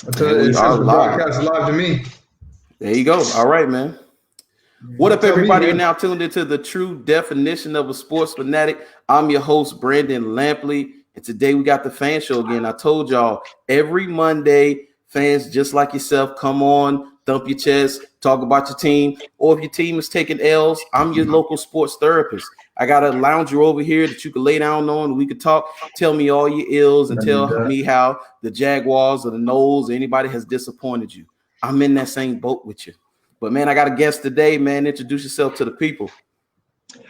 It says the broadcast is live to me. There you go. All right, man. What up, everybody? You're now tuned into the true definition of a sports fanatic. I'm your host, Brandon Lampley, and today we got the fan show again. I told y'all every Monday, fans just like yourself, come on, thump your chest, talk about your team, or if your team is taking L's, I'm your local sports therapist. I got a lounger over here that you can lay down on. We could talk. Tell me all your ills and tell me how the Jaguars or the Knowles or anybody has disappointed you. I'm in that same boat with you. But, man, I got a guest today, man. Introduce yourself to the people.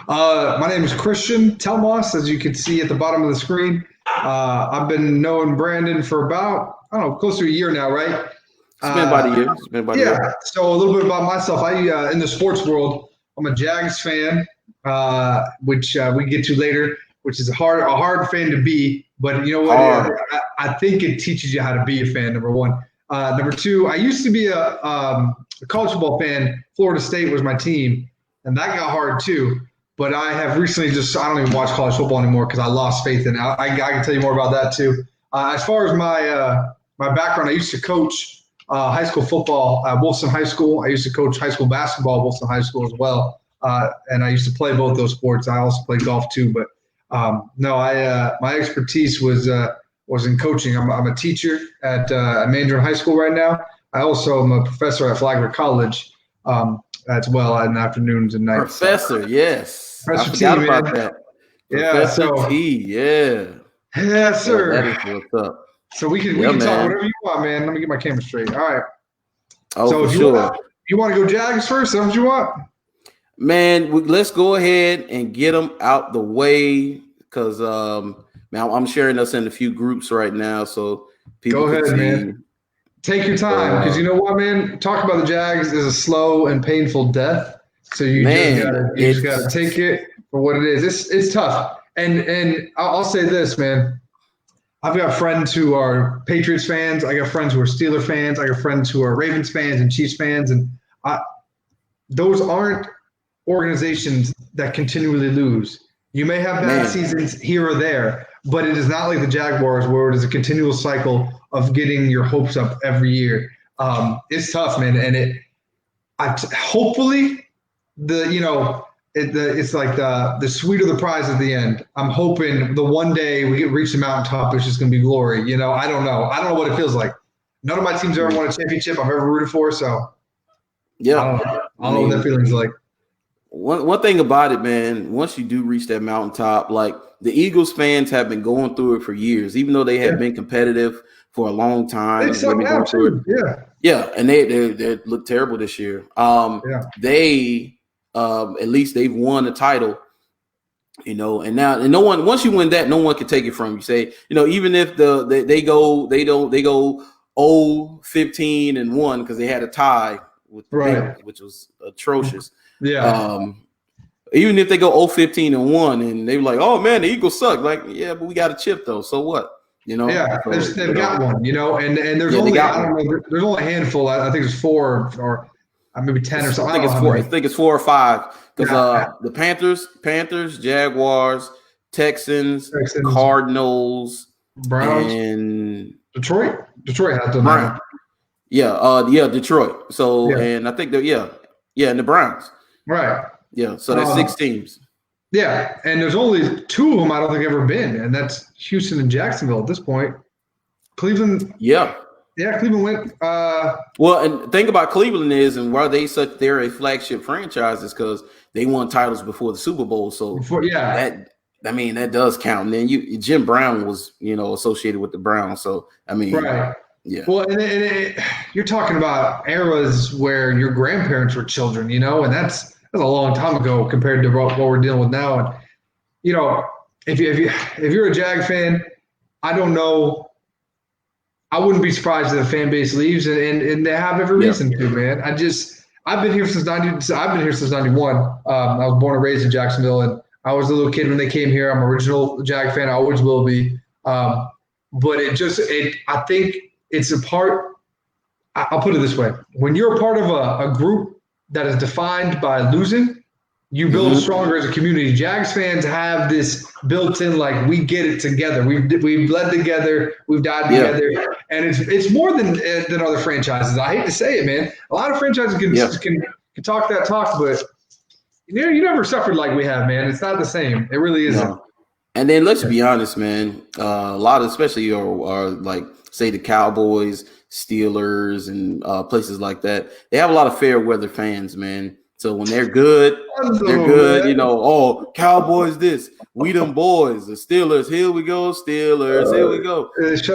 My name is Christian Telmas, as you can see at the bottom of the screen. I've been knowing Brandon for about, close to a year now, right? It's been about a year. Yeah, so a little bit about myself. In the sports world, I'm a Jags fan, which we get to later, which is a hard fan to be. But you know what? I think it teaches you how to be a fan, number one. Number two, I used to be a college football fan. Florida State was my team, and that got hard too. But I have recently I don't even watch college football anymore because I lost faith in it. I can tell you more about that too. As far as my background, I used to coach high school football at Wolfson High School. I used to coach high school basketball at Wolfson High School as well, and I used to play both those sports. I also played golf too. But my expertise was in coaching. I'm a teacher at Mandarin High School right now. I also am a professor at Flagler College as well in afternoons and nights. Professor, yes. Professor I forgot T, about man. that. Yeah, Professor T, yeah. Yes, sir. That is what's up. So we can talk whatever you want, man. Let me get my camera straight. All right. Oh, so for sure. You want to go Jags first? Is that what you want? Man, let's go ahead and get them out the way because man, I'm sharing us in a few groups right now, so people go ahead, can see. Man. Take your time, because you know what, man? Talk about the Jags is a slow and painful death. So you just gotta take it for what it is. It's tough, and I'll say this, man. I've got friends who are Patriots fans. I got friends who are Steeler fans. I got friends who are Ravens fans and Chiefs fans, and those aren't organizations that continually lose. You may have bad seasons here or there, but it is not like the Jaguars where it is a continual cycle of getting your hopes up every year. It's tough, man, and hopefully it's like the sweeter the prize at the end. I'm hoping the one day we reach the mountaintop, it's just going to be glory. I don't know. I don't know what it feels like. None of my teams ever won a championship I've ever rooted for, so yeah, I don't know what that feeling's like. One thing about it, man, once you do reach that mountaintop, like the Eagles fans have been going through it for years, even though they have been competitive for a long time. They suck now too. Yeah, and they look terrible this year. They at least they've won a title, and no one, once you win that, no one can take it from you. Say, even if they go 0-15-1 because they had a tie with the Bengals, which was atrocious. Yeah. Even if they go 0-15-1 and they were like, oh man, the Eagles suck. Like, yeah, but we got a chip though. So what? Yeah, they've got one, and there's only there's only a handful. I think there's 4 or maybe 10 or something. I think it's 4 or 5 because the Panthers, Jaguars, Texans, Cardinals, Browns, and Detroit. Detroit has them. Browns. Detroit. So and I think and the Browns. Right. Yeah. So there's 6 teams. Yeah, and there's only 2 of them I don't think ever been, and that's Houston and Jacksonville at this point. Cleveland. Yeah, Cleveland went. Well, and think about Cleveland and why they're a flagship franchise is because they won titles before the Super Bowl. So that does count. And then Jim Brown was associated with the Browns. So right. Yeah. Well, and you're talking about eras where your grandparents were children, and that's a long time ago compared to what we're dealing with now. And if you're a Jag fan, I don't know. I wouldn't be surprised if the fan base leaves, and they have every reason to, man. I've been here since 90. I've been here since 91. I was born and raised in Jacksonville, and I was a little kid when they came here. I'm an original Jag fan. I always will be. But I think it's a part. I'll put it this way: when you're a part of a group that is defined by losing, You build stronger as a community. Jags fans have this built-in, like, we get it together. We've bled together. We've died together, and it's more than other franchises. I hate to say it, man. A lot of franchises can talk that talk, but you never suffered like we have, man. It's not the same. It really isn't. No. And then let's be honest, man. A lot of, especially are like, say, the Cowboys, Steelers, and places like that. They have a lot of fair weather fans, man. So when they're good, they're good. Man. Oh, Cowboys this, we them boys. The Steelers, here we go, Steelers, here we go. It's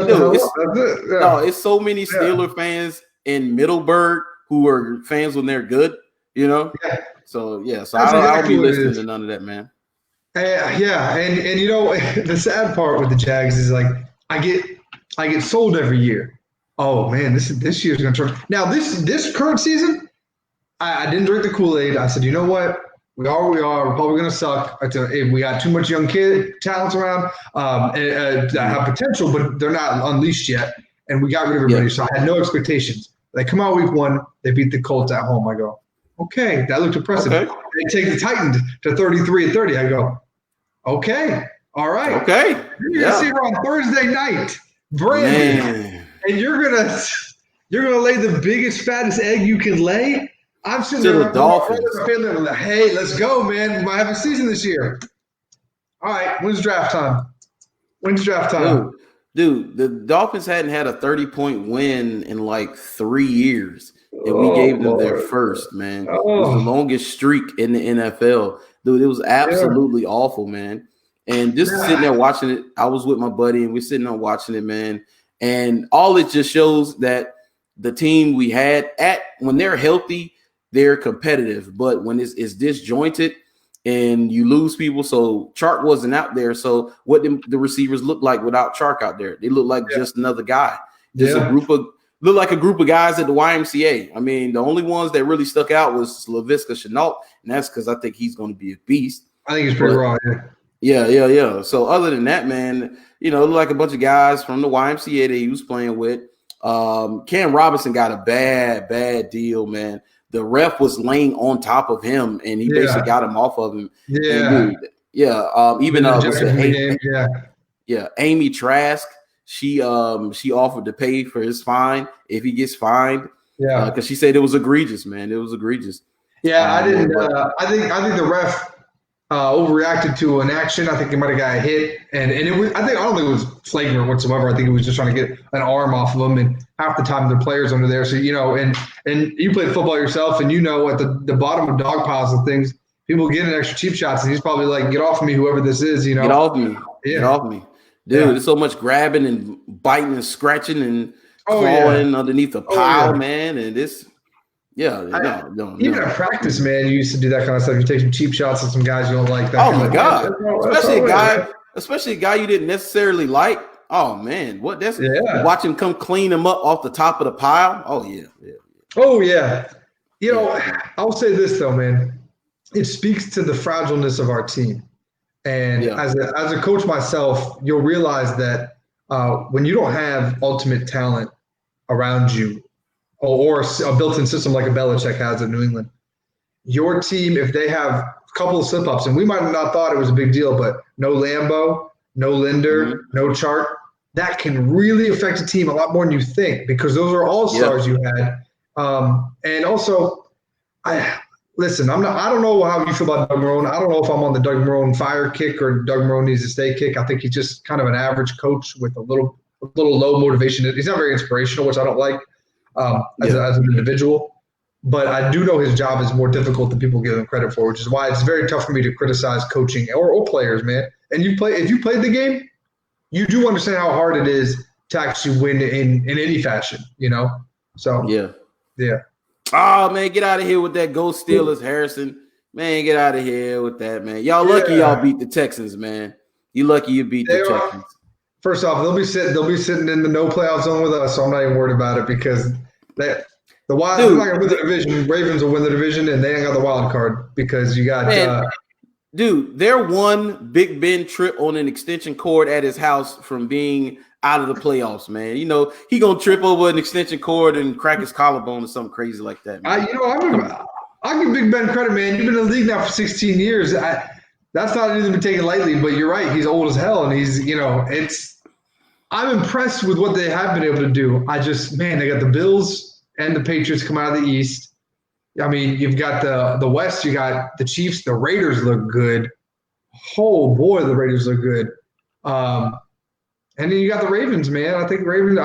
so many Steeler fans in Middleburg who are fans when they're good, Yeah. So I don't be listening to none of that, man. And the sad part with the Jags is, like, I get sold every year. Oh man, this year's gonna turn. Now this current season, I didn't drink the Kool-Aid. I said, you know what? We are. We're probably going to suck. We got too much young talents around that have potential, but they're not unleashed yet. And we got rid of everybody, so I had no expectations. They come out week 1. They beat the Colts at home. I go, okay, that looked impressive. Okay. They take the Titans to 33-30. I go, okay, all right. Okay. You're going to see her on Thursday night, Brandon, and you're gonna lay the biggest, fattest egg you can lay. I'm sitting there feeling like, hey, let's go, man. We might have a season this year. All right, when's draft time? Dude, the Dolphins hadn't had a 30-point win in like 3 years, and we gave them their first, man. It was the longest streak in the NFL. Dude, it was absolutely awful, man. And just sitting there watching it, I was with my buddy, and we're sitting there watching it, man. And all it just shows that the team we had when they're healthy, they're competitive, but when it's disjointed and you lose people, so Chark wasn't out there. So what the receivers look like without Chark out there? They look like just another guy, just a group of guys at the YMCA. I mean, the only ones that really stuck out was Laviska Shenault, and that's because I think he's going to be a beast. I think he's pretty raw. Yeah. So other than that, man, it looked like a bunch of guys from the YMCA that he was playing with. Cam Robinson got a bad deal, man. The ref was laying on top of him, and he basically got him off of him. Amy Trask, she offered to pay for his fine if he gets fined. Because she said it was egregious, man. It was egregious. I didn't. I think the ref overreacted to an action. I think he might have got hit, and it was. I don't think it was flagrant whatsoever. I think he was just trying to get an arm off of him, and half the time the players under there. So and you played football yourself, and at the bottom of dog piles of things, people get an extra cheap shots, and he's probably like, "Get off of me, whoever this is." Get off me. Yeah. Get off me, dude. There's so much grabbing and biting and scratching and clawing underneath the pile, man, and this. Even at practice, man, you used to do that kind of stuff. You take some cheap shots at some guys you don't like. That my God, especially a guy you didn't necessarily like. Oh man, watch him come clean him up off the top of the pile. Oh yeah. I'll say this though, man. It speaks to the fragileness of our team, and as a coach myself, you'll realize that when you don't have ultimate talent around you, or a built-in system like a Belichick has in New England, your team, if they have a couple of slip-ups, and we might have not thought it was a big deal, but no Lambeau, no Linder, no Chark, that can really affect a team a lot more than you think, because those are all-stars you had. And also, I don't know how you feel about Doug Marrone. I don't know if I'm on the Doug Marrone fire kick or Doug Marrone needs to stay kick. I think he's just kind of an average coach with a little low motivation. He's not very inspirational, which I don't like. As an individual, but I do know his job is more difficult than people give him credit for, which is why it's very tough for me to criticize coaching or players, man. And if you played the game, you do understand how hard it is to actually win in any fashion, So yeah. Oh man, get out of here with that. Go Steelers, Harrison. Man, get out of here with that, man. Y'all lucky y'all beat the Texans, man. You lucky you beat the Texans. First off, they'll be sitting in the no playoff zone with us, so I'm not even worried about it, because they're not going to win the division. Ravens will win the division, and they ain't got the wild card because you got they're one Big Ben trip on an extension cord at his house from being out of the playoffs, man. He gonna trip over an extension cord and crack his collarbone or something crazy like that, man. I give Big Ben credit, man. You've been in the league now for 16 years. That's not anything to be taken lightly, but you're right. He's old as hell, and I'm impressed with what they have been able to do. They got the Bills and the Patriots come out of the East. I mean, you've got the West. You got the Chiefs. The Raiders look good. Oh boy, the Raiders look good. And then you got the Ravens, man. I think Ravens.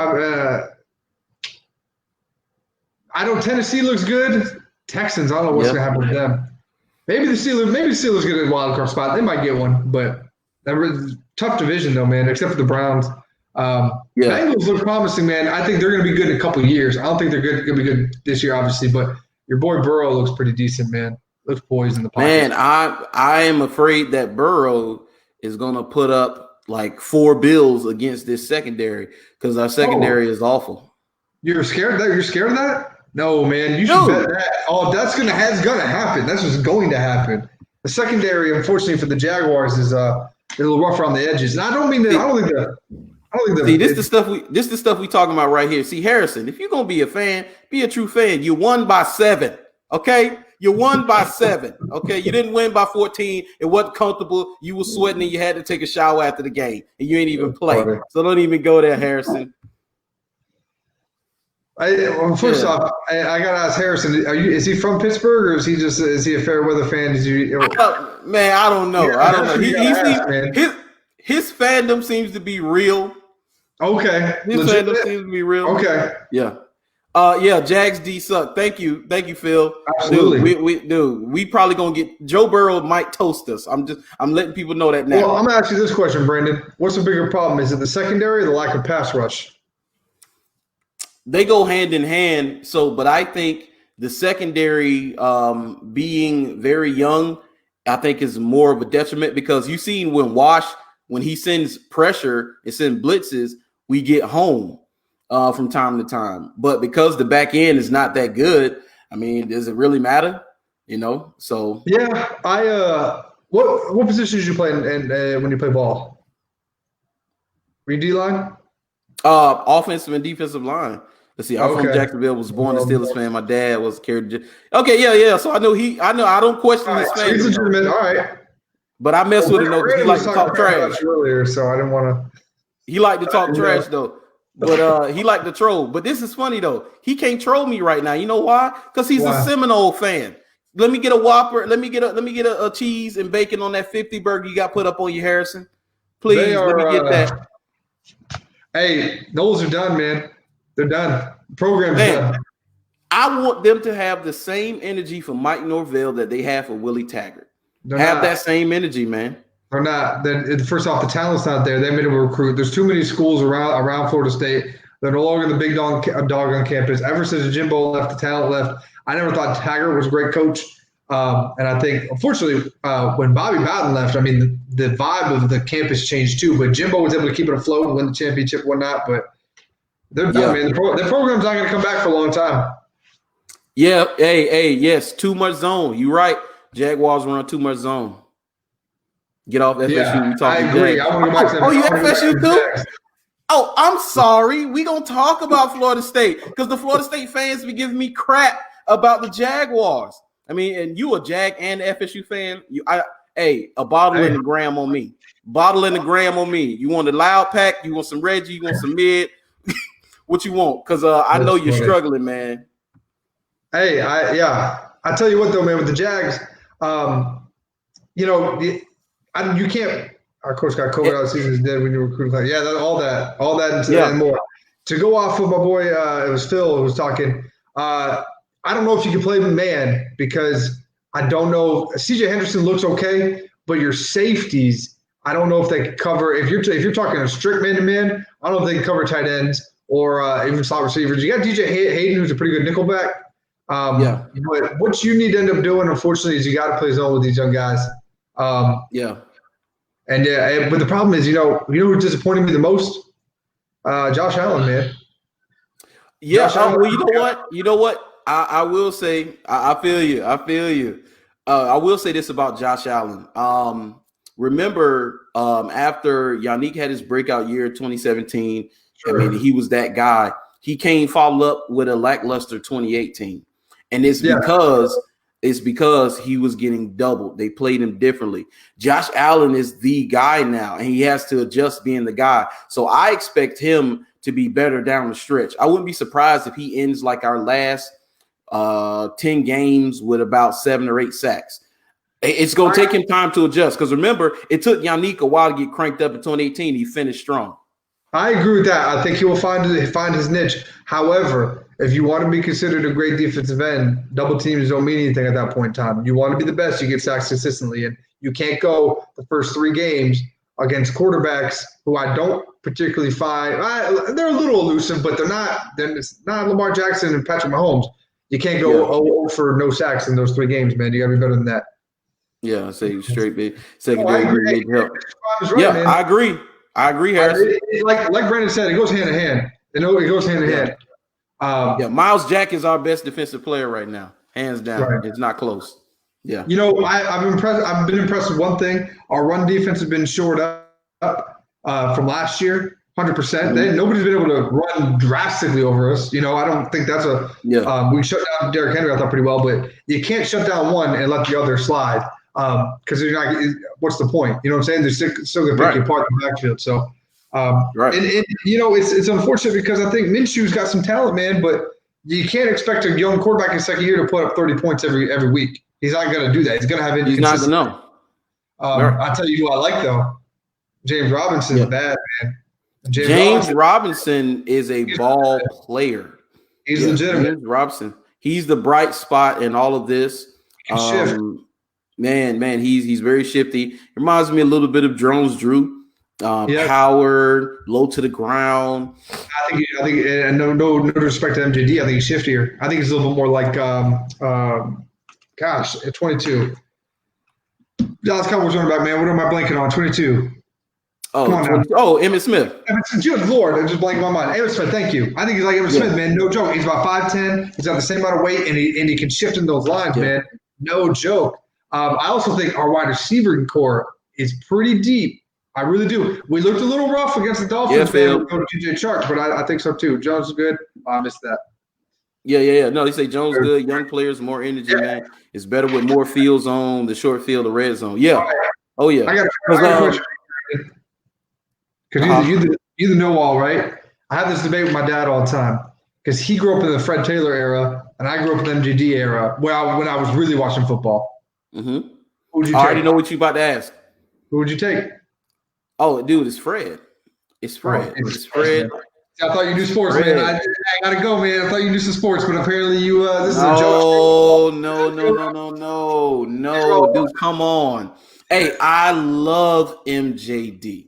I know Tennessee looks good. Texans, I don't know what's going to happen with them. Maybe the Steelers get a wild card spot. They might get one, but tough division though, man. Except for the Browns. Bengals look promising, man. I think they're going to be good in a couple of years. I don't think they're going to be good this year, obviously, but your boy Burrow looks pretty decent, man. Looks poised in the pocket. Man, I am afraid that Burrow is going to put up like 4 bills against this secondary because our secondary is awful. You're scared of that? You're scared of that? No, man. You should bet that. Oh, that's gonna happen. That's what's going to happen. The secondary, unfortunately, for the Jaguars is a little rough around the edges. And I don't mean that. I don't think that. See, this is the stuff we talking about right here. See, Harrison, if you're gonna be a fan, be a true fan. You won by 7. Okay, you won by 7. Okay, you didn't win by 14. It wasn't comfortable. You were sweating and you had to take a shower after the game, and you ain't even play. So don't even go there, Harrison. First off, I gotta ask Harrison: is he from Pittsburgh, or is he a fair weather fan? Man, I don't know. I don't know. His fandom seems to be real. Okay, his fandom seems to be real. Okay, yeah. Jags D suck. Thank you, Phil. Absolutely, we probably gonna get Joe Burrow might toast us. I'm letting people know that now. Well, I'm gonna ask you this question, Brandon. What's the bigger problem? Is it the secondary or the lack of pass rush? They go hand in hand. But I think the secondary being very young, I think is more of a detriment because you've seen when he sends pressure and sends blitzes, we get home from time to time. But because the back end is not that good, I mean, does it really matter? So yeah. What position did you play in when you play ball? Were you D-line? Offensive and defensive line. Let's see. I'm from Jacksonville. Was born a Steelers fan. My dad was carried. Okay, yeah. So I know. I don't question his fan. He's legitimate. All right. But I mess with him though because he likes to talk trash earlier, so I didn't want to. He liked to talk trash though, but he liked to troll. But this is funny though. He can't troll me right now. You know why? Because he's a Seminole fan. Let me get a Whopper. Let me get a cheese and bacon on that 50 burger you got put up on you, Harrison. Please let me get that. Hey, those are done, man. They're done. Program's done. I want them to have the same energy for Mike Norvell that they have for Willie Taggart. That same energy, man. They're not. First off, the talent's not there. They made a recruit. There's too many schools around Florida State. They're no longer the big dog on campus. Ever since Jimbo left, the talent left. I never thought Taggart was a great coach. And I think, unfortunately, when Bobby Bowden left, I mean, the vibe of the campus changed too. But Jimbo was able to keep it afloat and win the championship, whatnot. But they're done, man. The program's not going to come back for a long time. Yeah. Hey, yes. Too much zone. You're right. Jaguars run too much zone. Get off FSU. Yeah, I agree. I want to go back to you FSU too? Oh, I'm sorry. We going to talk about Florida State because the Florida State fans be giving me crap about the Jaguars. I mean, and you a Jag and FSU fan. A bottle and a gram on me. Bottle and a gram on me. You want a loud pack? You want some Reggie? You want some mid? What you want? Because I know you're struggling, man. Hey, I tell you what though, man, with the Jags, you can't. Our coach got COVID out of the season. Is dead when you recruit. All that, and more. To go off of my boy, it was Phil who was talking. I don't know if you can play man because I don't know. CJ Henderson looks okay, but your safeties, I don't know if they can cover. If you're talking a strict man-to-man, I don't know if they can cover tight ends or even slot receivers. You got DJ Hayden, who's a pretty good nickelback. But what you need to end up doing, unfortunately, is you got to play zone with these young guys. But the problem is, you know who disappointed me the most? Josh Allen, man. Yeah. Well, you know what? I will say, I feel you. I will say this about Josh Allen. Remember, after Yannick had his breakout year 2017, sure. I mean, he was that guy. He can't follow up with a lackluster 2018. And it's because It's because he was getting doubled. They played him differently. Josh Allen is the guy now, and he has to adjust being the guy. So I expect him to be better down the stretch. I wouldn't be surprised if he ends like our last 10 games with about 7 or 8 sacks. It's going to take him time to adjust because remember, it took Yannick a while to get cranked up in 2018. He finished strong. I agree with that. I think he will find his niche. However, if you want to be considered a great defensive end, double teams don't mean anything at that point in time. You want to be the best, you get sacks consistently. And you can't go the first 3 games against quarterbacks who I don't particularly find they're a little elusive, but it's not Lamar Jackson and Patrick Mahomes. You can't go for no sacks in those 3 games, man. You got to be better than that. Yeah, I say straight, big secondary. Right, I agree. I agree, Harris. Like Brandon said, it goes hand in hand. It goes hand in hand. Miles Jack is our best defensive player right now, hands down. Right. It's not close. Yeah. You know, I've been impressed with one thing. Our run defense has been shored up from last year, 100%. Mm-hmm. Nobody's been able to run drastically over us. You know, I don't think that's we shut down Derrick Henry, I thought, pretty well, but you can't shut down one and let the other slide. Because what's the point? You know what I'm saying? They're still going to pick you apart in the backfield. So, and you know, it's unfortunate because I think Minshew's got some talent, man, but you can't expect a young quarterback in second year to put up 30 points every week. He's not going to do that. He's going to have it. He's not going to know. I'll tell you who I like, though. James Robinson's bad, man. James Robinson is a ball player. He's legitimate. James Robinson. He's the bright spot in all of this. Man, he's very shifty. Reminds me a little bit of Jones Drew. Power, low to the ground. I think, and no respect to MJD. I think he's shiftier. I think he's a little bit more like, at 22. Dallas Cowboys running back, man. What am I blanking on? 22. Emmitt Smith. Good Lord, I just blanked my mind. Emmitt Smith, thank you. I think he's like Emmitt Smith, man. No joke. He's about 5'10". He's got the same amount of weight, and he can shift in those lines, man. No joke. I also think our wide receiver core is pretty deep. I really do. We looked a little rough against the Dolphins, man. Go to TJ Chark, but I think so too. Jones is good. I missed that. Yeah. No, they say Jones good. Young players, more energy, man. It's better with more field zone, the short field, the red zone. Yeah. Oh yeah. I got a question. Because you the know-all, right? I have this debate with my dad all the time because he grew up in the Fred Taylor era and I grew up in the MJD era when I was really watching football. Mm-hmm. I already know what you about to ask. Who would you take? Oh, dude, it's Fred. It's Fred. It's Fred. I thought you knew sports, Fred. Man. I gotta go, man. I thought you knew some sports, but apparently you. This is a joke. No, dude, come on. Hey, I love MJD.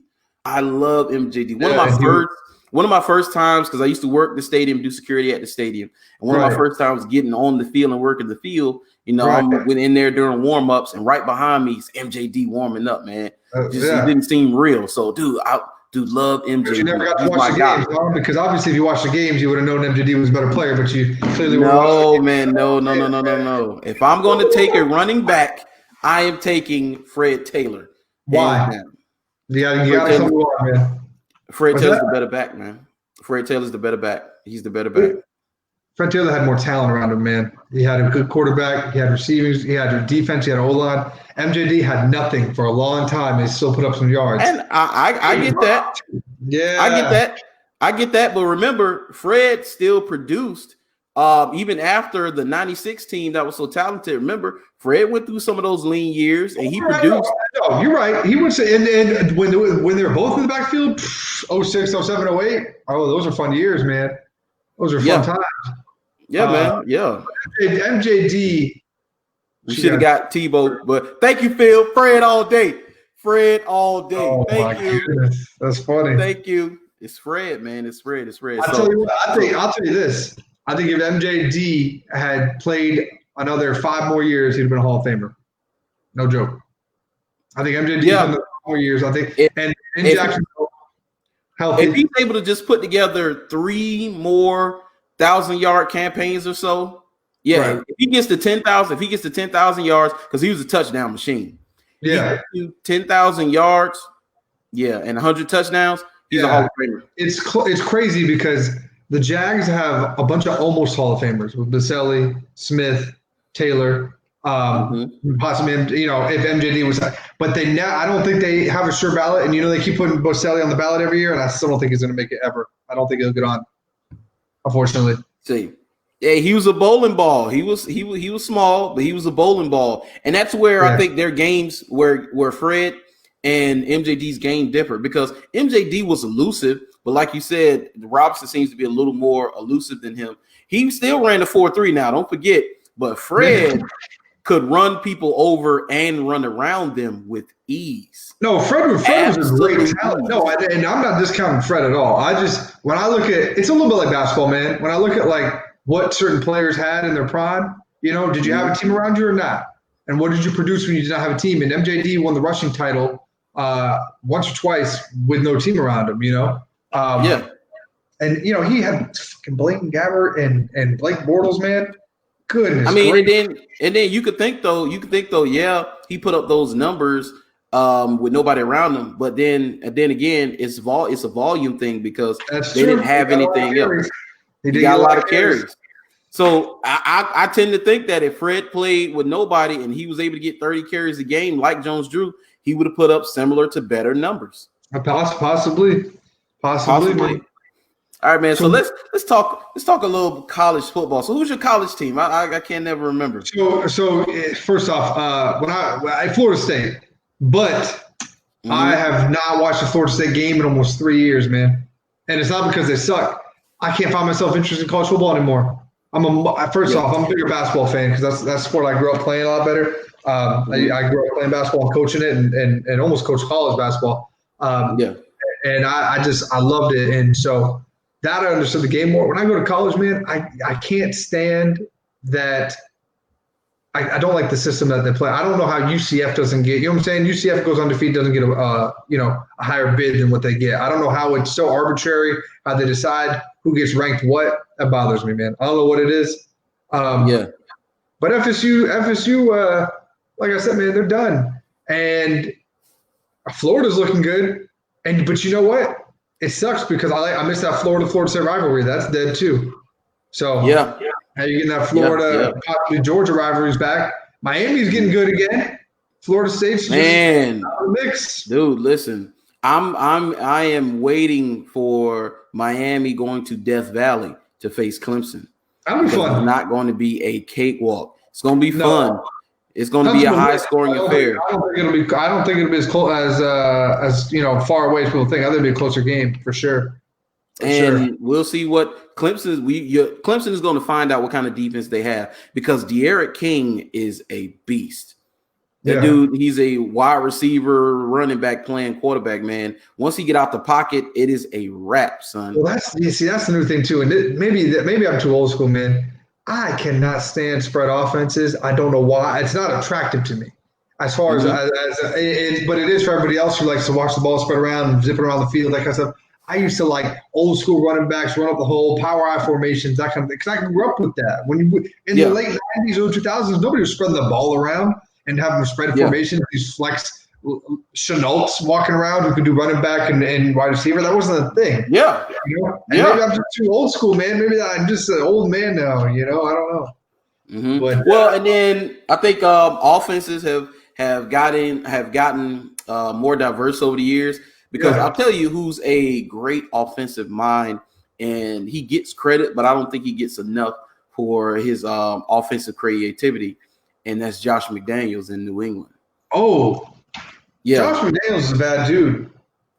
One of my first times, because I used to work the stadium, do security at the stadium, and one of my first times getting on the field and working the field. You know, I went in there during warm-ups, and right behind me is MJD warming up, man. It didn't seem real. So, dude, I love MJD. But you never got to watch the games, huh? Because obviously if you watched the games, you would have known MJD was a better player, but you clearly were. No, man, no. If I'm going to take a running back, I am taking Fred Taylor. Why? You gotta tell me why, man. Fred Taylor's the better back, man. Fred Taylor's the better back. He's the better back. Fred Taylor had more talent around him, man. He had a good quarterback. He had receivers. He had a defense. He had a whole lot. MJD had nothing for a long time. He still put up some yards. And I get that. Yeah. I get that. But remember, Fred still produced even after the 96 team that was so talented. Remember, Fred went through some of those lean years and he produced. No, you're right. He went to, and when they were both in the backfield, 06, 07, 08, those are fun years, man. Those are fun times. Yeah, man. Yeah. MJD. We should have got Tebow, but thank you, Phil. Fred all day. Oh, thank you. Goodness. That's funny. Thank you. It's Fred, man. It's Fred. I'll tell you what. I'll tell you this. I think if MJD had played another 5 more years, he'd have been a Hall of Famer. No joke. I think MJD another 5 more years. I think and Jackson healthy. If he's able to just put together 3 more 1,000-yard campaigns or so, if he gets to 10,000 yards, because he was a touchdown machine. Yeah, 10,000 yards, and 100 touchdowns. He's a Hall of Famer. It's crazy because the Jags have a bunch of almost Hall of Famers with Baselli, Smith, Taylor. Possibly, if MJD was, but I don't think they have a sure ballot. And they keep putting Boselli on the ballot every year, and I still don't think he's going to make it ever. I don't think he'll get on, unfortunately. See, yeah, he was a bowling ball. He was small, but he was a bowling ball, and that's where I think their games where Fred and MJD's game differed, because MJD was elusive, but like you said, Robinson seems to be a little more elusive than him. He still ran the 4.3 now, don't forget, but Fred could run people over and run around them with ease. No, Fred was a great talent. No, and I'm not discounting Fred at all. When I look at, it's a little bit like basketball, man. When I look at like what certain players had in their prime, did you have a team around you or not? And what did you produce when you did not have a team? And MJD won the rushing title once or twice with no team around him, And, he had fucking Blaine Gabbert and Blake Bortles, man. Goodness. I mean, and then you could think though, yeah, he put up those numbers with nobody around him. But then again, it's a volume thing, because they didn't have anything else. He got a lot of carries. So I tend to think that if Fred played with nobody and he was able to get 30 carries a game like Jones-Drew, he would have put up similar to better numbers. Possibly. All right, man. So let's talk a little college football. So who's your college team? I can't never remember. So first off, when I Florida State, but I have not watched a Florida State game in almost 3 years, man. And it's not because they suck. I can't find myself interested in college football anymore. First off, I'm a bigger basketball fan, because that's sport I grew up playing a lot better. I grew up playing basketball and coaching it, and almost coached college basketball. And I loved it, and so that I understood the game more. When I go to college, man, I can't stand that. I don't like the system that they play. I don't know how UCF doesn't get. You know what I'm saying? UCF goes undefeated, doesn't get a higher bid than what they get. I don't know how it's so arbitrary how they decide who gets ranked what. That bothers me, man. I don't know what it is. But FSU, like I said, man, they're done, and Florida's looking good. But you know what? It sucks because I miss that Florida State rivalry. That's dead too. So how you getting that Florida, possibly Georgia rivalries back? Miami's getting good again. Florida State's just out of the mix. Dude, listen, I am waiting for Miami going to Death Valley to face Clemson. That'll be fun. It's not going to be a cakewalk. It's going to be fun. It's going to be a high-scoring affair. I don't think it'll be as close as far away as people think. I think it'll be a closer game for sure. We'll see what Clemson is going to find out what kind of defense they have, because De'Aaron King is a beast. That dude, he's a wide receiver, running back, playing quarterback, man. Once he get out the pocket, it is a wrap, son. Well, that's the new thing too. And maybe I'm too old school, man. I cannot stand spread offenses. I don't know why. It's not attractive to me. As far but it is for everybody else who likes to watch the ball spread around and zip it around the field, that kind of stuff. I used to like old school running backs, run up the hole, power I formations, that kind of thing. Because I grew up with that. In the late 90s, early 2000s, nobody was spreading the ball around and having a spread formation. These flex Chenaults walking around who could do running back and wide receiver. That wasn't a thing. Maybe I'm just too old school, man. Maybe I'm just an old man now. I don't know. But, and then I think offenses have gotten more diverse over the years, because I'll tell you who's a great offensive mind, and he gets credit, but I don't think he gets enough for his offensive creativity, and that's Josh McDaniels in New England. Oh. Yeah, Josh McDaniels is a bad dude.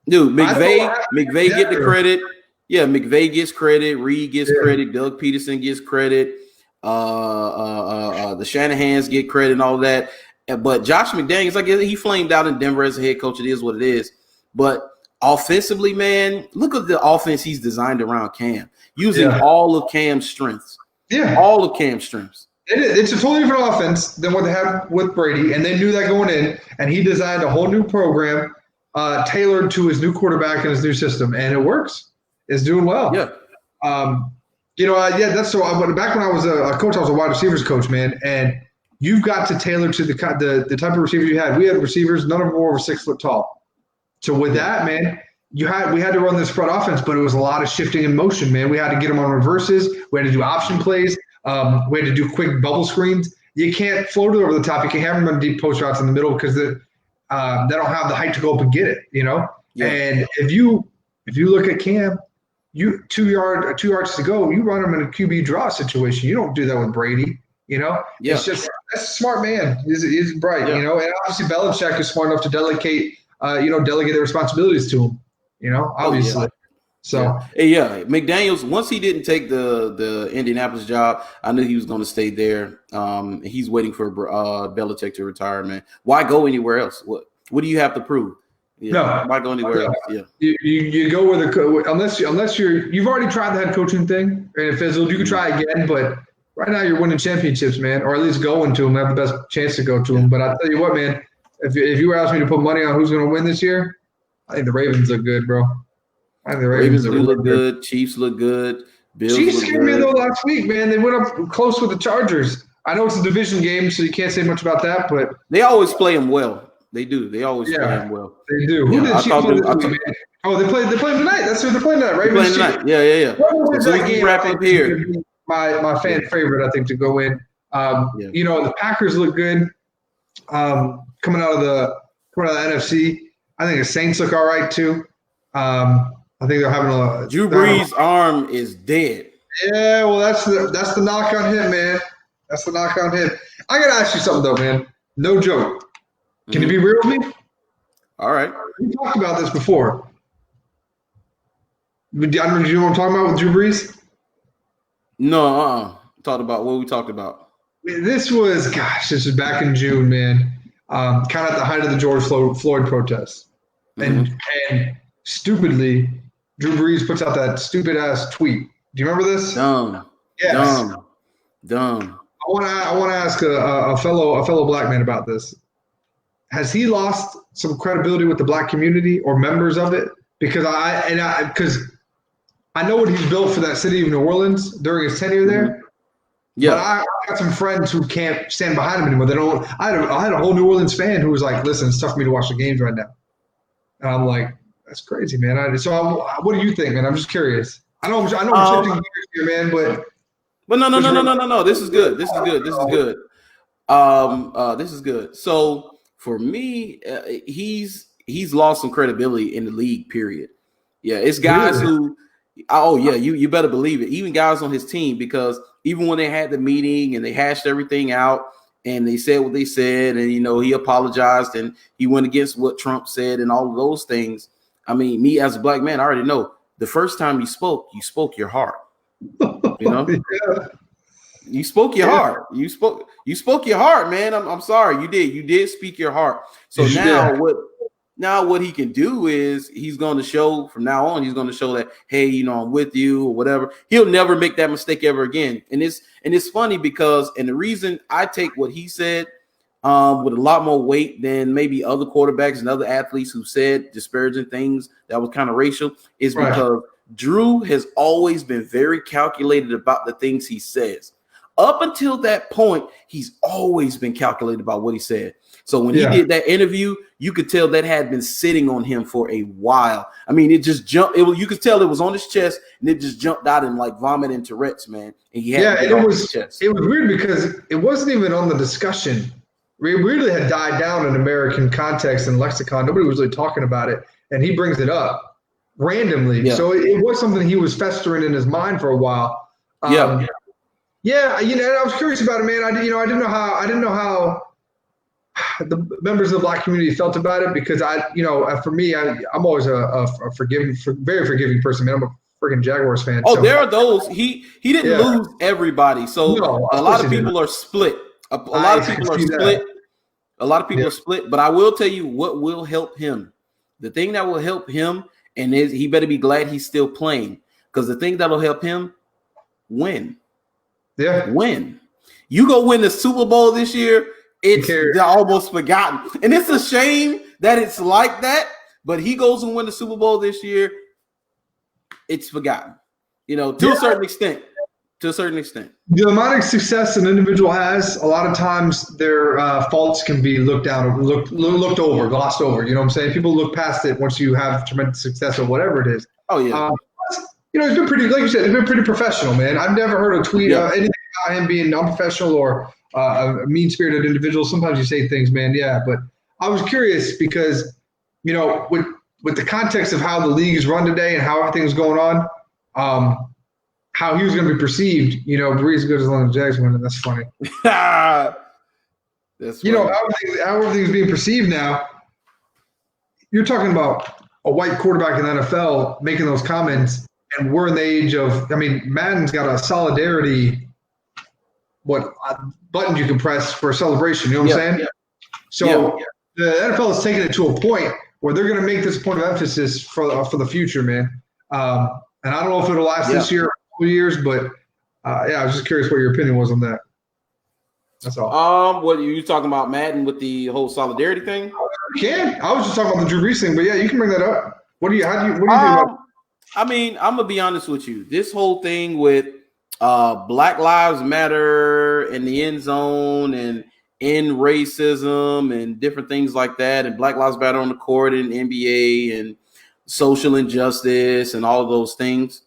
McVay get the credit. Yeah, McVay gets credit. Reed gets credit. Doug Peterson gets credit. The Shanahans get credit and all that. But Josh McDaniels, I guess he flamed out in Denver as a head coach. It is what it is. But offensively, man, look at the offense he's designed around Cam, using all of Cam's strengths. Yeah, all of Cam's strengths. It's a totally different offense than what they have with Brady, and they knew that going in, and he designed a whole new program tailored to his new quarterback and his new system, and it works. It's doing well. That's so. Back when I was a coach, I was a wide receivers coach, man, and you've got to tailor to the type of receivers you had. We had receivers, none of them were over 6 foot tall. So with that, man, we had to run this spread offense, but it was a lot of shifting in motion, man. We had to get them on reverses. We had to do option plays. We had to do quick bubble screens. you can't float it over the top. You can't have them on deep post routes in the middle because they don't have the height to go up and get it. Yeah. And if you look at Cam, you 2 yards to go, you run him in a QB draw situation. You don't do that with Brady. It's just that's a smart man. He's bright. And obviously Belichick is smart enough to delegate the responsibilities to him. Obviously. So McDaniels, once he didn't take the Indianapolis job, I knew he was going to stay there. He's waiting for Belichick to retire, man. Why go anywhere else? What do you have to prove? No, why go anywhere else? Yeah, you go with unless you've already tried the head coaching thing and it fizzled. You can try again, but right now you're winning championships, man, or at least going to them. Have the best chance to go to them. But I tell you what, man, if you were asking me to put money on who's going to win this year, I think the Ravens look good, bro. I think the Ravens look good. Chiefs look good. Bills Chiefs scared me though last week, man. They went up close with the Chargers. I know it's a division game, so you can't say much about that, but they always play them well. They do. They always play them well. They do. Who did Chiefs play this week, man? Oh, they play them tonight. That's who they're playing tonight, right? Yeah. So we can wrap up here. My fan favorite, I think, to go in. The Packers look good. Coming out of the NFC, I think the Saints look all right too. I think they're having Drew Brees' arm is dead. Yeah, well, that's the knock on him, man. That's the knock on him. I gotta ask you something though, man. No joke. Can you be real with me? All right. We talked about this before. I don't know. Do you know what I'm talking about with Drew Brees? No. Talked about what we talked about. This was back in June, man. Kind of at the height of the George Floyd protests, and stupidly, Drew Brees puts out that stupid ass tweet. Do you remember this? Dumb. Yes. Dumb. I want to ask a fellow black man about this. Has he lost some credibility with the black community or members of it? Because I know what he's built for that city of New Orleans during his tenure there. Yeah. But I got some friends who can't stand behind him anymore. They don't. I had a whole New Orleans fan who was like, "Listen, it's tough for me to watch the games right now," and I'm like, "That's crazy, man." What do you think, man? I'm just curious. I know we're shifting gears here, man, but no. This is good. This is good. So for me, he's lost some credibility in the league. Period. Yeah, it's guys who. Oh yeah, you better believe it. Even guys on his team, because even when they had the meeting and they hashed everything out and they said what they said, and he apologized and he went against what Trump said and all of those things. I mean, me as a black man, I already know the first time you spoke your heart. You spoke your heart. You spoke your heart, man. I'm sorry, you did speak your heart. So now what he can do is he's going to show from now on, he's going to show that, hey, I'm with you or whatever. He'll never make that mistake ever again. And it's funny because, and the reason I take what he said with a lot more weight than maybe other quarterbacks and other athletes who said disparaging things that was kind of racial is because Drew has always been very calculated about the things he says. Up until that point, he's always been calculated about what he said. So when he did that interview, you could tell that had been sitting on him for a while. I mean, it just jumped. You could tell it was on his chest, and it just jumped out in like vomit and Tourette's, man. And he had it was weird because it wasn't even on the discussion. It really had died down in American context and lexicon. Nobody was really talking about it, and he brings it up randomly. Yeah. So it was something he was festering in his mind for a while. I was curious about it, man. I didn't know how the members of the black community felt about it because for me, I'm always a very forgiving person, man. I'm a freaking Jaguars fan. Oh, there are those. He didn't lose everybody, so a lot of people are split. A lot of people are split. A lot of people are split. But I will tell you what will help him. The thing that will help him, and he better be glad he's still playing, because the thing that will help him win. Yeah, win. You go win the Super Bowl this year. It's almost forgotten. And it's a shame that it's like that, but he goes and win the Super Bowl this year. It's forgotten, to a certain extent. To a certain extent. The amount of success an individual has, a lot of times their faults can be looked over, glossed over. You know what I'm saying? People look past it once you have tremendous success or whatever it is. Oh, yeah. It's been pretty, like you said, it's been pretty professional, man. I've never heard a tweet anything about him being unprofessional or a mean-spirited individual. Sometimes you say things, man. Yeah, but I was curious because, with the context of how the league is run today and how everything's going on, how he was going to be perceived. Breeze good as long as Jags win, and that's funny. That's funny. How everything's being perceived now. You're talking about a white quarterback in the NFL making those comments, and we're in the age of, Madden's got a solidarity, button you can press for a celebration, you know what I'm saying? Yeah. So the NFL is taking it to a point where they're going to make this a point of emphasis for the future, man. And I don't know if it'll last this year or 2 years, but I was just curious what your opinion was on that. That's all. What are you talking about, Madden, with the whole solidarity thing? You can. I was just talking about the Drew Brees thing, but yeah, you can bring that up. What do you think about it? I'm gonna be honest with you. This whole thing with Black Lives Matter in the end zone and end racism and different things like that, and Black Lives Matter on the court in NBA and social injustice and all of those things.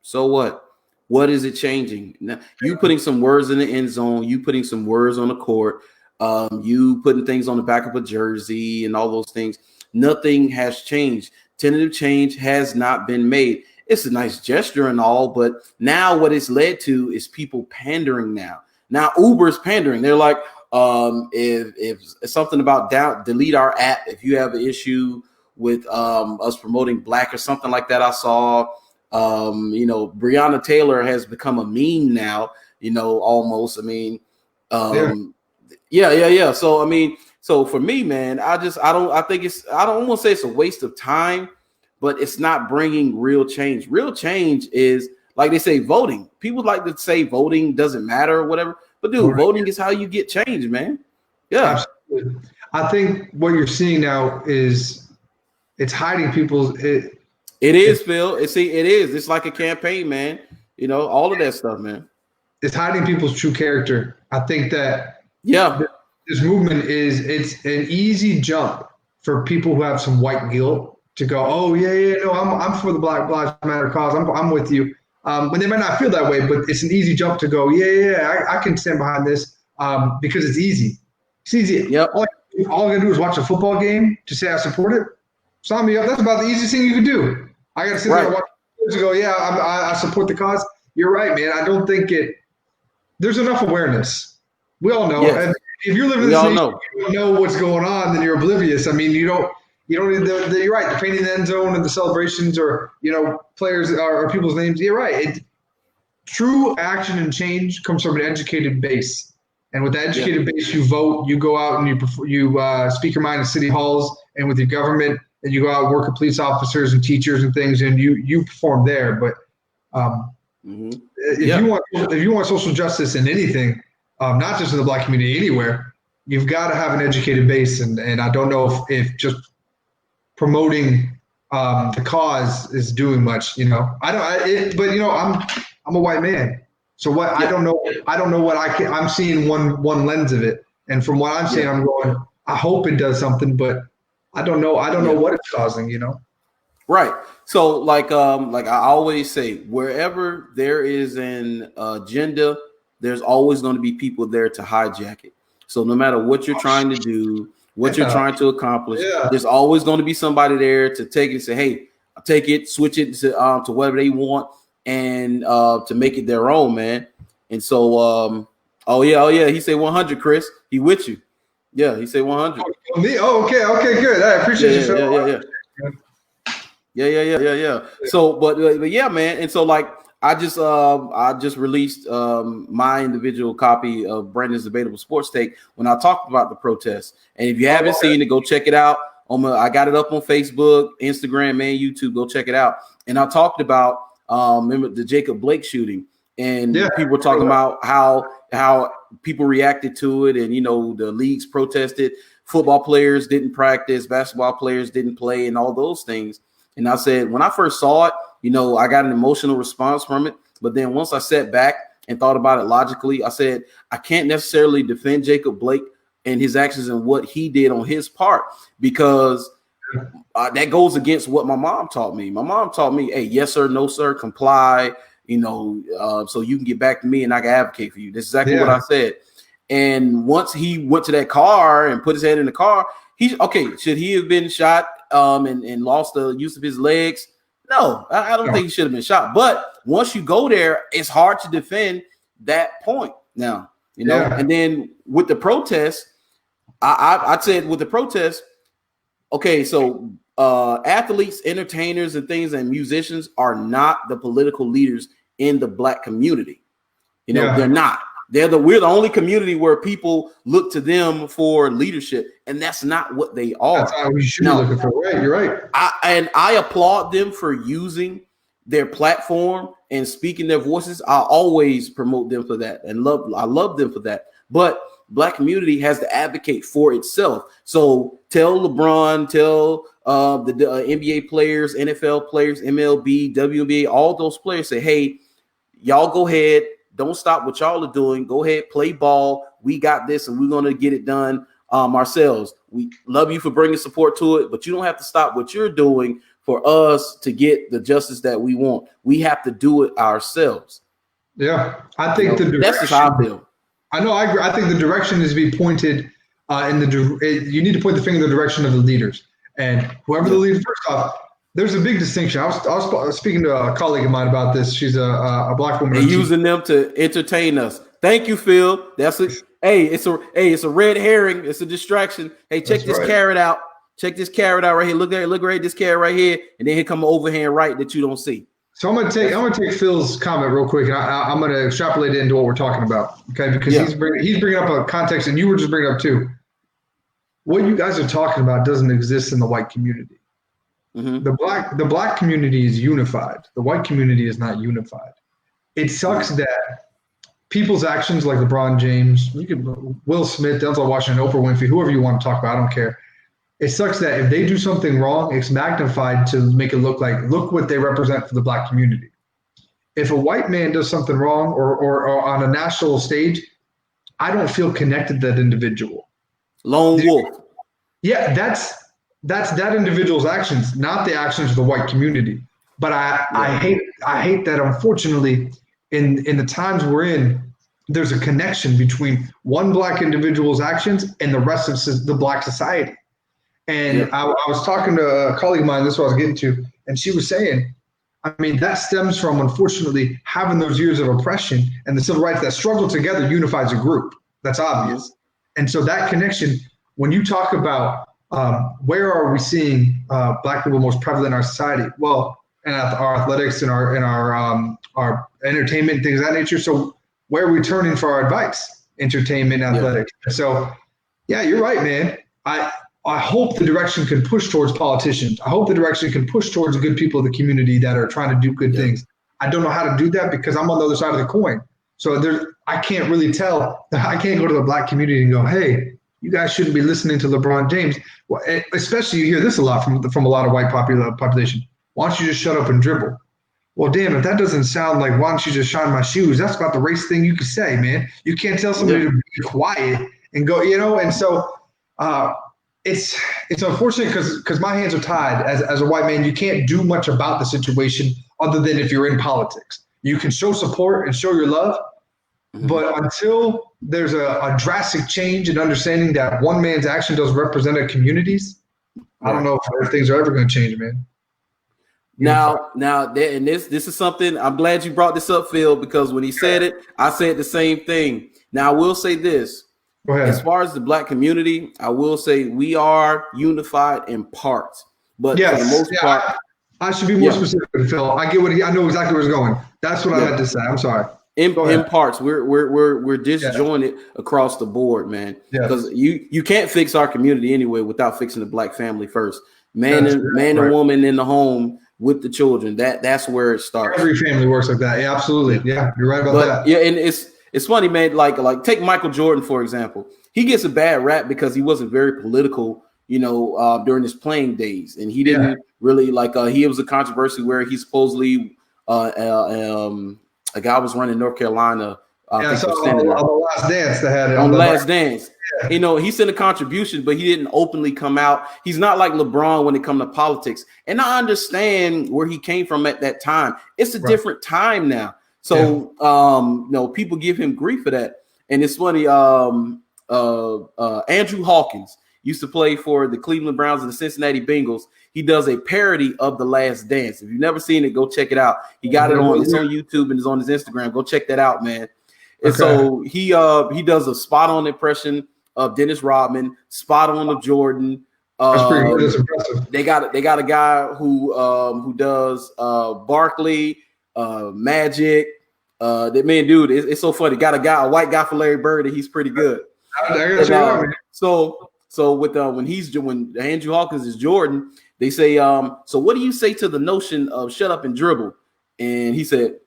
So what? What is it changing? Now, you putting some words in the end zone, you putting some words on the court, you putting things on the back of a jersey and all those things. Nothing has changed. Tentative change has not been made. It's a nice gesture and all, but now what it's led to is people pandering now. Now Uber's pandering. They're like, if something about delete our app if you have an issue with us promoting black or something like that. I saw. Breonna Taylor has become a meme now, almost. Yeah. So for me, man, I don't want to say it's a waste of time, but it's not bringing real change. Real change is, like they say, voting. People like to say voting doesn't matter or whatever, but dude, voting is how you get change, man. Yeah. Absolutely. I think what you're seeing now is it's hiding people's It is, Phil. It is. It's like a campaign, man. All of that stuff, man. It's hiding people's true character. I think that this movement it's an easy jump for people who have some white guilt to go, oh no, I'm for the Black Lives Matter cause. I'm with you. When they might not feel that way, but it's an easy jump to go, I can stand behind this because it's easy. It's easy. Yep. All I gotta do is watch a football game to say I support it. Sign me up. That's about the easiest thing you can do. I got to sit there and watch and go, I support the cause. You're right, man. I don't think there's enough awareness. We all know. Yes. And if you're living in this nation, you don't know what's going on, then you're oblivious. You don't need you're right. The painting the end zone and the celebrations or, players or people's names. You're right. True action and change comes from an educated base. And with the educated base, you vote, you go out and you speak your mind in city halls and with your government. And you go out and work with police officers and teachers and things, and you perform there. But if you want social justice in anything, not just in the Black community, anywhere, you've got to have an educated base. And I don't know if just promoting the cause is doing much. I'm a white man, so what? I don't know what I'm seeing one lens of it, and from what I'm seeing, I'm going. I hope it does something, but. I don't know what it's causing, Right. So like I always say, wherever there is an agenda, there's always going to be people there to hijack it. So no matter what you're trying to do, what you're trying to accomplish, there's always going to be somebody there to take it and say, hey, I'll take it, switch it to whatever they want and to make it their own, man. And so he said 100, Chris. He with you. Yeah, he said 100. Me? Oh, okay, good. I appreciate you, Phil. Yeah. So, but yeah, man. And so, like, I just released my individual copy of Brandon's Debatable Sports Take when I talked about the protests. And if you haven't seen it, go check it out. I got it up on Facebook, Instagram, and YouTube. Go check it out. And I talked about remember the Jacob Blake shooting, and people were talking about how people reacted to it, and the leagues protested. Football players didn't practice, basketball players didn't play, and all those things. And I said, when I first saw it, I got an emotional response from it. But then once I sat back and thought about it logically, I said, I can't necessarily defend Jacob Blake and his actions and what he did on his part, because that goes against what my mom taught me. My mom taught me, hey, yes, sir, no, sir, comply, so you can get back to me and I can advocate for you. That's exactly what I said. And once he went to that car and put his head in the car, should he have been shot and lost the use of his legs? No, I don't think he should have been shot. But once you go there, it's hard to defend that point now, And then with the protest, I said with the protest, okay, so athletes, entertainers, and things and musicians are not the political leaders in the Black community. They're not. We're the only community where people look to them for leadership, and that's not what they are. That's how we should be looking for. Right, you're right. I applaud them for using their platform and speaking their voices. I always promote them for that, and I love them for that. But Black community has to advocate for itself. So tell LeBron, tell the NBA players, NFL players, MLB, WNBA, all those players, say, hey, y'all go ahead. Don't stop what y'all are doing. Go ahead, play ball. We got this, and we're going to get it done ourselves. We love you for bringing support to it, but you don't have to stop what you're doing for us to get the justice that we want. We have to do it ourselves. Yeah, I think that's just how I feel. I know. I agree. I think the direction is to be pointed you need to point the finger in the direction of the leaders, and whoever the leader. First off, there's a big distinction. I was speaking to a colleague of mine about this. She's a Black woman. And using them to entertain us. Thank you, Phil. It's a red herring. It's a distraction. Hey, check this carrot out. Check this carrot out right here. Look at this carrot right here, and then here come an overhand right that you don't see. So I'm gonna take Phil's comment real quick, and I'm gonna extrapolate it into what we're talking about, okay? Because he's bringing up a context, and you were just bringing up too. What you guys are talking about doesn't exist in the white community. Mm-hmm. The black community is unified. The white community is not unified. It sucks that people's actions, like LeBron James, Will Smith, Denzel Washington, Oprah Winfrey, whoever you want to talk about, I don't care. It sucks that if they do something wrong, it's magnified to make it look what they represent for the Black community. If a white man does something wrong or on a national stage, I don't feel connected to that individual. Lone wolf. Yeah, that's that individual's actions, not the actions of the white community. But I hate that, unfortunately, in the times we're in, there's a connection between one Black individual's actions and the rest of the Black society. And I was talking to a colleague of mine, this is what I was getting to, and she was saying, I mean, that stems from, unfortunately, having those years of oppression and the civil rights that struggle together unifies a group. That's obvious. And so that connection, when you talk about where are we seeing Black people most prevalent in our society? Well, in our athletics and our entertainment and things of that nature. So where are we turning for our advice? Entertainment, athletics. So, yeah, you're right, man. I hope the direction can push towards politicians. I hope the direction can push towards good people of the community that are trying to do good things. I don't know how to do that because I'm on the other side of the coin. So I can't really tell. I can't go to the Black community and go, hey, you guys shouldn't be listening to LeBron James. Well, especially you hear this a lot from a lot of white population. Why don't you just shut up and dribble? Well, damn, if that doesn't sound like why don't you just shine my shoes, that's about the race thing you could say, man. You can't tell somebody to be quiet and go, and so it's unfortunate because my hands are tied as a white man. You can't do much about the situation other than if you're in politics. You can show support and show your love, but until there's a drastic change in understanding that one man's action does represent a communities, I don't know if things are ever going to change, man. Now, and this is something I'm glad you brought this up, Phil, because when he said it, I said the same thing. Now, I will say this. Go ahead. As far as the Black community, I will say we are unified in parts, but for the most part, I should be more specific, Phil. I know exactly where it's going. That's what I meant to say. I'm sorry. In parts, we're disjointed across the board, man. Because you can't fix our community anyway without fixing the Black family first. Man and woman in the home with the children. That's where it starts. Every family works like that. Yeah, absolutely. Yeah, you're right about that. Yeah, and it's funny, man. Like take Michael Jordan, for example. He gets a bad rap because he wasn't very political, during his playing days. And he didn't really he was a controversy where he supposedly a guy was running North Carolina. On the Last Dance they had it. On Last Dance. Yeah. He sent a contribution, but he didn't openly come out. He's not like LeBron when it comes to politics. And I understand where he came from at that time. It's a different time now. So people give him grief for that. And it's funny, Andrew Hawkins used to play for the Cleveland Browns and the Cincinnati Bengals. He does a parody of The Last Dance. If you've never seen it, go check it out. He got it on. It's on YouTube and it's on his Instagram. Go check that out, man. And so he does a spot on impression of Dennis Rodman, spot on of Jordan. That's pretty good. That's impressive. They got a guy who does Barkley, Magic. That man, dude, it's so funny. Got a white guy for Larry Bird, and he's pretty good. So with when Andrew Hawkins is Jordan, they say, so what do you say to the notion of shut up and dribble? And he said,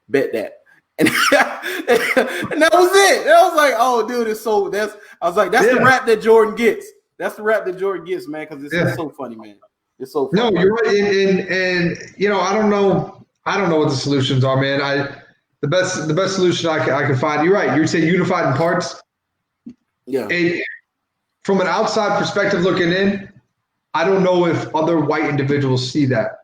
bet that. And, and that was it. And I was like, oh, dude, that's the rap that Jordan gets. That's the rap that Jordan gets, man, because it's so funny, man. It's so funny. No, you're right. And I don't know what the solutions are, man. The best solution I can find. You're right. You're saying unified in parts. Yeah. And from an outside perspective looking in, I don't know if other white individuals see that.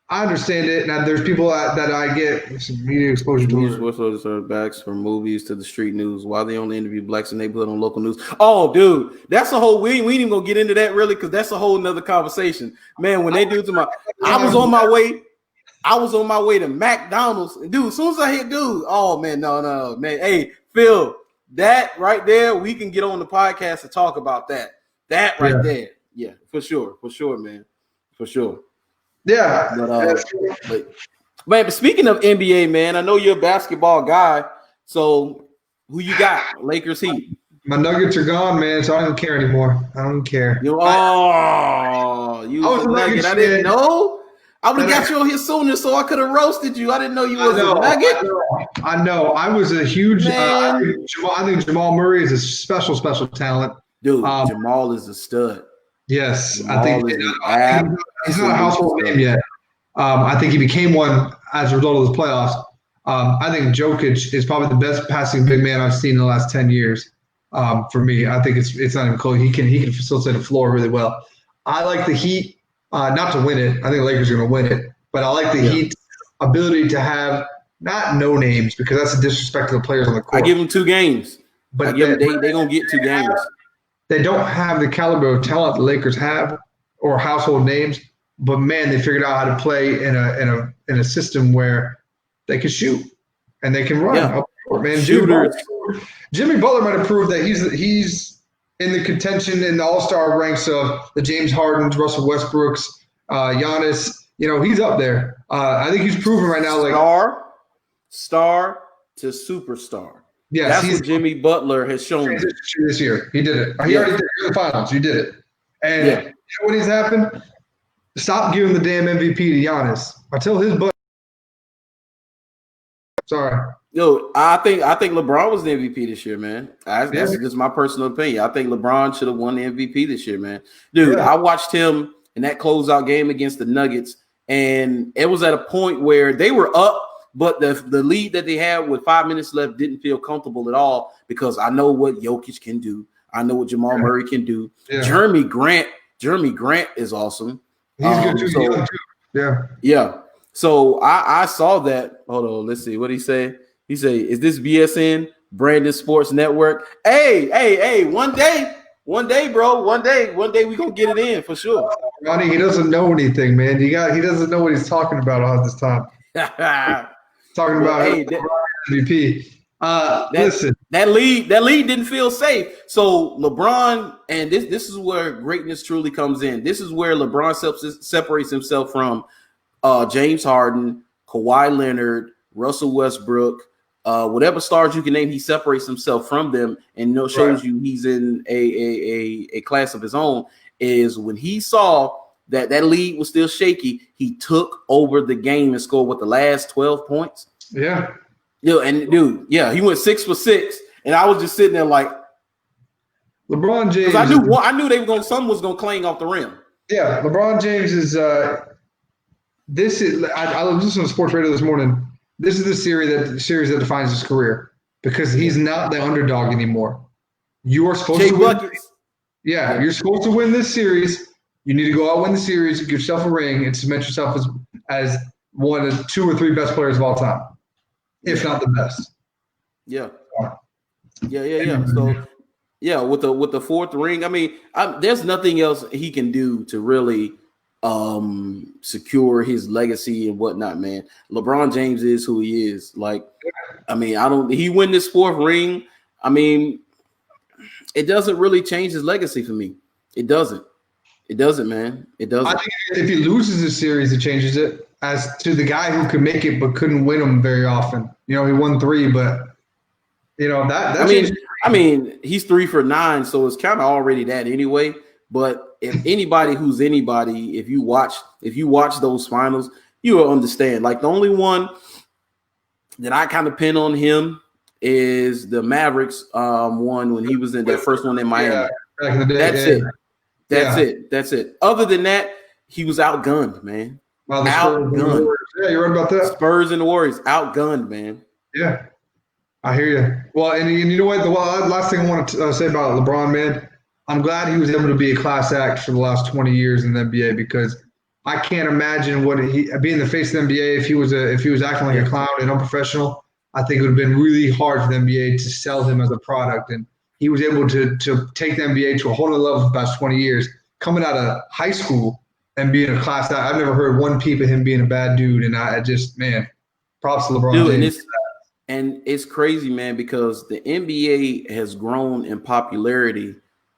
I understand it, and there's people that I get some media exposure to. News backs from movies to the street news. Why they only interview blacks in neighborhood on local news? Oh, dude, that's a whole. We ain't even gonna get into that really, because that's a whole nother conversation, man. When they do to my, I was on my way to McDonald's, and dude, as soon as I hit dude, oh man, no, man, hey Phil, that right there, we can get on the podcast and talk about that. That right there, yeah, for sure, man, for sure. Yeah. But speaking of NBA, man, I know you're a basketball guy. So who you got? Lakers, Heat. My Nuggets are gone, man, so I don't care anymore. I don't care. You was a Nugget. I didn't know. I would have got you on here sooner, so I could have roasted you. I didn't know you was a Nugget. I know. I was a huge I think Jamal Murray is a special talent. Dude, Jamal is a stud. Yes, Jamal, I think he's not a household name yet. I think he became one as a result of the playoffs. I think Jokic is probably the best passing big man I've seen in the last 10 years. For me, I think it's not even close. He can facilitate the floor really well. I like the Heat, not to win it. I think the Lakers are going to win it, but I like the Heat's ability to have not no names, because that's a disrespect to the players on the court. I give them 2 games, but they're going to get 2 games. They don't have the caliber of talent the Lakers have, or household names, but man, they figured out how to play in a system where they can shoot and they can run. Yeah. Man, Jimmy Butler might have proved that he's in the contention in the All-Star ranks of the James Hardens, Russell Westbrooks, Giannis. He's up there. I think he's proven right now, like star to superstar. Yes, that's what Jimmy Butler has shown this year. He did it. He already did it in the finals. He did it. And you know what has happened? Stop giving the damn MVP to Giannis. Until his butt. Sorry. Yo, I think LeBron was the MVP this year, man. That's just my personal opinion. I think LeBron should have won the MVP this year, man. Dude, I watched him in that closeout game against the Nuggets, and it was at a point where they were up, but the lead that they had with 5 minutes left didn't feel comfortable at all, because I know what Jokic can do. I know what Jamal Murray can do. Yeah. Jeremy Grant is awesome. He's good too. Yeah. So I saw that. Hold on, let's see what he say. He say, "Is this BSN Brandon Sports Network?" Hey, one day, bro. One day we gonna get it in for sure. Ronnie, he doesn't know anything, man. He doesn't know what he's talking about all this time. Talking about MVP. Listen, that lead didn't feel safe. So LeBron, and this is where greatness truly comes in. This is where LeBron separates himself from James Harden, Kawhi Leonard, Russell Westbrook, whatever stars you can name. He separates himself from them and shows you he's in a class of his own. Is when he saw that lead was still shaky, he took over the game and scored the last 12 points. Yeah. And dude, he went 6 for 6, and I was just sitting there like, LeBron James. I knew someone was gonna clang off the rim. Yeah, LeBron James is. I listened to sports radio this morning. This is the series that defines his career, because he's not the underdog anymore. You are supposed to win. Yeah, you're supposed to win this series. You need to go out, win the series, give yourself a ring, and cement yourself as one of 2 or 3 best players of all time, if not the best. Yeah. So yeah, with the 4th ring, I mean, there's nothing else he can do to really secure his legacy and whatnot, man. LeBron James is who he is. Like, I mean, he win this 4th ring. I mean, it doesn't really change his legacy for me. It doesn't, man. It doesn't. I think if he loses a series, it changes it. As to the guy who could make it but couldn't win them very often. You know, he won 3, but you know that. I mean, he's 3 for 9, so it's kind of already that anyway. But if anybody, if you watch those finals, you will understand. Like, the only one that I kind of pin on him is the Mavericks one when he was in that first one in Miami. Yeah, back in the day. That's it. Other than that, he was outgunned, man. Outgunned. Yeah, you're right about that. Spurs and the Warriors outgunned, man. Yeah, I hear you. Well, and you know what? The last thing I want to say about LeBron, man, I'm glad he was able to be a class act for the last 20 years in the NBA, because I can't imagine what being the face of the NBA if he was acting like a clown and unprofessional. I think it would have been really hard for the NBA to sell him as a product, and he was able to take the NBA to a whole other level for the past 20 years, coming out of high school and being a class act. I've never heard one peep of him being a bad dude, and I just, man, props to LeBron James. And it's crazy, man, because the NBA has grown in popularity,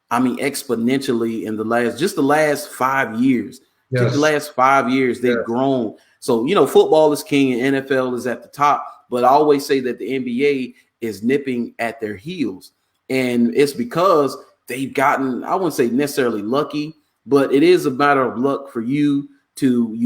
I mean, exponentially in the last 5 years. Yes. Just the last 5 years, they've grown. So, you know, football is king and NFL is at the top. But I always say that the NBA is nipping at their heels. And it's because they've gotten, I wouldn't say necessarily lucky, but it is a matter of luck for you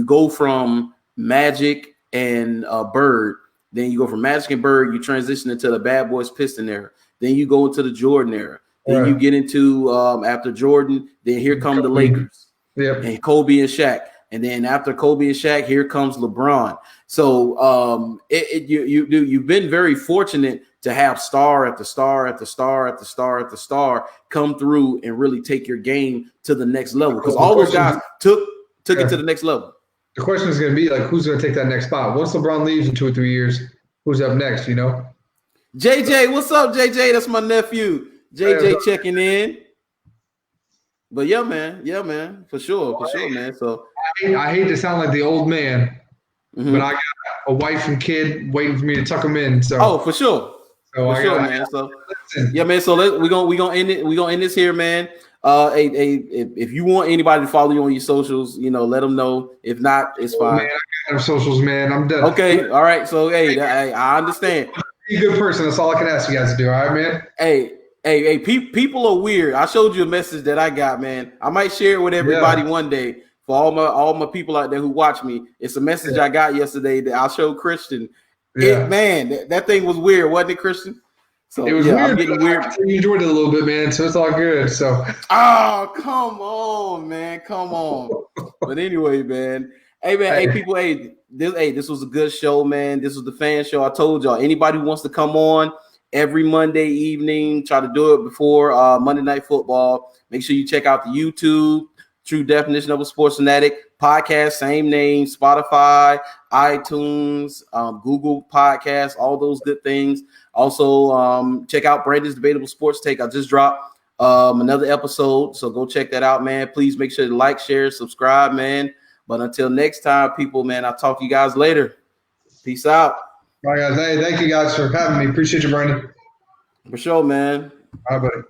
go from Magic and Bird. Then you go from Magic and Bird, you transition into the Bad Boys Piston era. Then you go into the Jordan era. Then you get into after Jordan, then here come the Lakers. Yep. And Kobe and Shaq. And then after Kobe and Shaq, here comes LeBron. So you've been very fortunate to have star after star after star after star after star come through and really take your game to the next level. Because all those guys took it to the next level. The question is going to be, like, who's going to take that next spot? Once LeBron leaves in 2 or 3 years, who's up next, you know? JJ, what's up, JJ? That's my nephew. JJ checking in. But yeah, man, for sure, man. So I hate to sound like the old man, but I got a wife and kid waiting for me to tuck them in. So for sure. Man. So listen. Yeah, man. So we gonna end it. We gonna end this here, man. If you want anybody to follow you on your socials, you know, let them know. If not, it's fine. Man, I got no socials, man. I'm done. Okay, all right. So I understand. Be a good person. That's all I can ask you guys to do. All right, man. Hey, people are weird. I showed you a message that I got, man. I might share it with everybody one day for all my people out there who watch me. It's a message I got yesterday that I'll show Christian. Yeah. That thing was weird, wasn't it, Christian? So it was weird. I'm getting weird. You enjoyed it a little bit, man. So it's all good. So come on, man. Come on. But anyway, man. Hey, man. Hey, people. This was a good show, man. This was the fan show. I told y'all, anybody who wants to come on every Monday evening, try to do it before Monday Night Football. Make sure you check out the YouTube, True Definition of a Sports Fanatic podcast, same name, Spotify, iTunes, Google Podcasts, all those good things. Also, check out Brandon's Debatable Sports Take. I just dropped another episode, so go check that out, man. Please make sure to like, share, subscribe, man. But until next time, people, man, I'll talk to you guys later. Peace out. All right, guys. Hey, thank you guys for having me. Appreciate you, Brandon. For sure, man. All right, buddy.